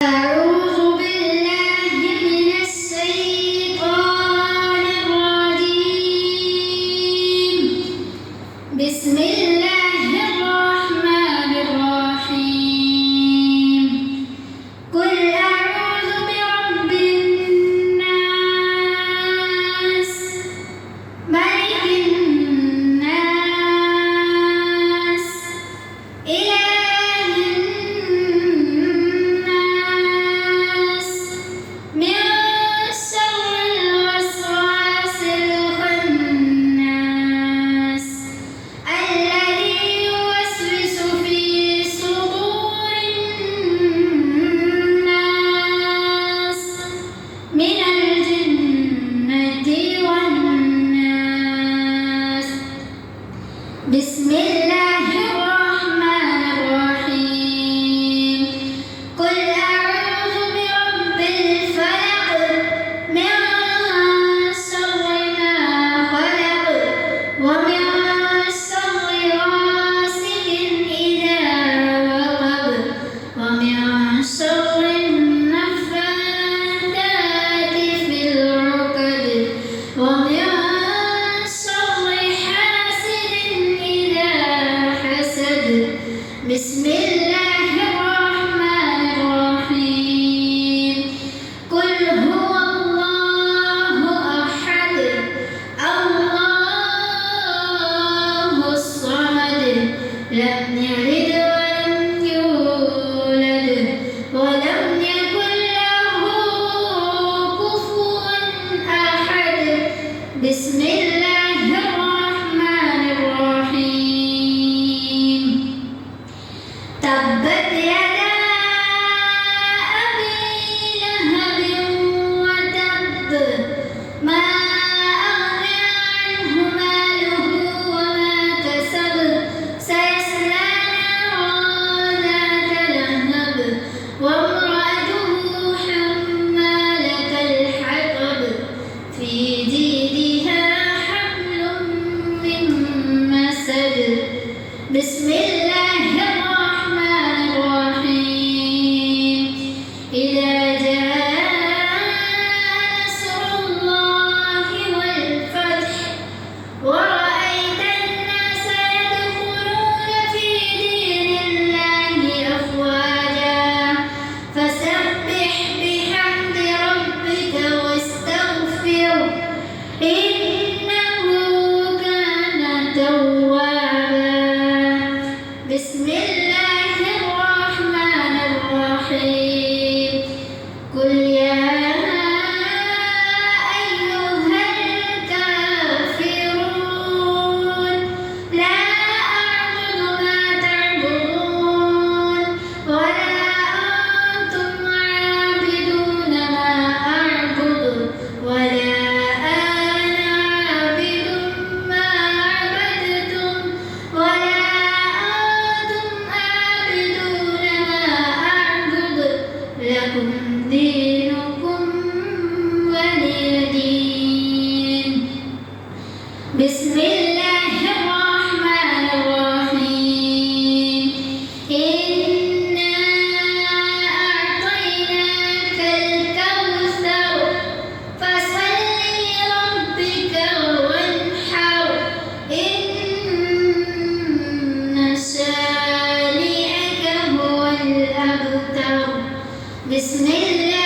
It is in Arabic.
أعوذ بالله من الشيطان الرجيم. بسم الله الرحمن الرحيم. قل أعوذ برب الناس ملك الناس إله الناس من شر الوسواس الخناس الذي يوسوس في صدور الناس من الجنة والناس. بسم الله الرحمن الرحيم. قل أعوذ برب الفلق من شر ما خلق ومن شر غاسق إذا وقب ومن شر النفاثات في العقد ومن شر حاسد إذا حسد. بسم الله الرحمن الرحيم. قل هو الله أحد الله الصمد لم يلد ولم يولد ولم يكن له كفوا أحد. بسم الله الرحمن الرحيم. تبت يدا أبي لهب وتب ما أغنى عنه ماله وما كسب سيصلى نارا ذات لهب وامرأته حمالة الحطب في جيدها حبل من مسد. بسم الله الرحمن الرحيم. إذا جاء نصر الله والفتح ورأيت الناس يدخلون في دين الله أفواجا فسبح بحمد ربك واستغفره إنه كان توابا. بسم الله الرحمن الرحيم. قل يا أيها الكافرون لا أعبد ما تعبدون ولا أنتم عابدون ما أعبد ولا أنا عابد ما عبدتم ولا أنتم عابدون ما أعبد لكم دينكم ولي دين. بسم الله الرحمن الرحيم. إنا أعطيناك الكوثر فصل لربك وانحر إن شانئك هو الأبتر. بسم الله